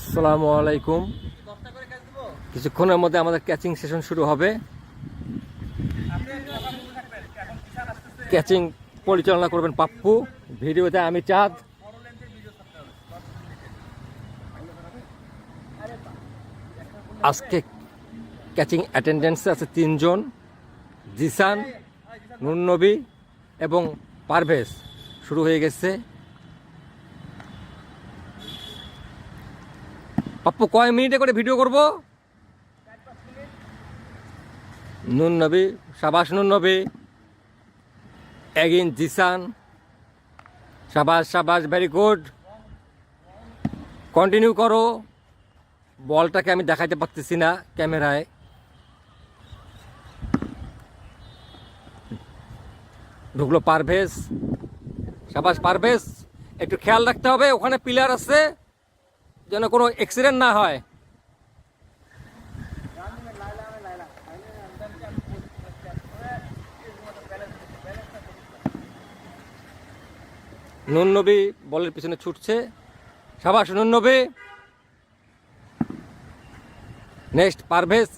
আসসালামু আলাইকুম। কিছুক্ষণের মধ্যে আমাদের ক্যাচিং সেশন শুরু হবে। ক্যাচিং পরিচালনা করবেন পাপ্পু, ভিডিওতে আমি চাঁদ। আজকে ক্যাচিং অ্যাটেন্ডেন্স আছে 3 জন, জিসান, নুরনবী এবং পারভেজ। শুরু হয়ে গেছে। পাপ্পু কয় মিনিটে করে ভিডিও করব? নুরনবী, শাবাশ নুরনবী। এগেইন জিসান, শাবাশ শাবাশ, ভেরি গুড। কন্টিনিউ করো। বলটাকে আমি দেখাইতে পারতেছি না ক্যামেরায়। ঢুকলো পারভেজ, শাবাশ পারভেজ। একটু খেয়াল রাখতে হবে, ওখানে পিলার আছে, যেন কোনো অ্যাক্সিডেন্ট না হয়। নুরনবী বলের পিছনে ছুটছে, শাবাশ Nurnabi. Next Parvez.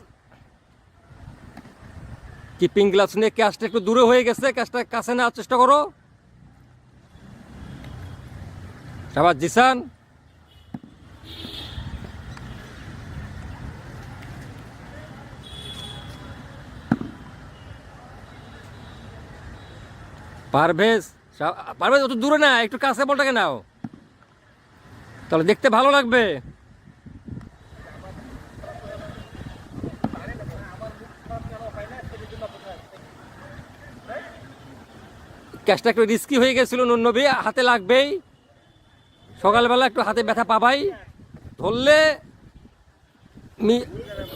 Keeping gloves নিয়ে ক্যাচটা একটু দূরে হয়ে গেছে, ক্যাচটা কাছে নেওয়ার চেষ্টা করো। শাবাশ জিসান। পারভেজ, পারভেজ অত দূরে না, একটু কাছে বলটাকে নাও, তাহলে দেখতে ভালো লাগবে। ক্যাচটা একটু রিস্কি হয়ে গেছিল, নুরনবী হাতে লাগবেই, সকালবেলা একটু হাতে ব্যথা পাবাই, ধরলে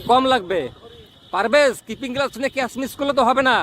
কম লাগবে। পারভেজ কিপিং গ্লাভস নিয়ে ক্যাচ মিস করলে তো হবে না।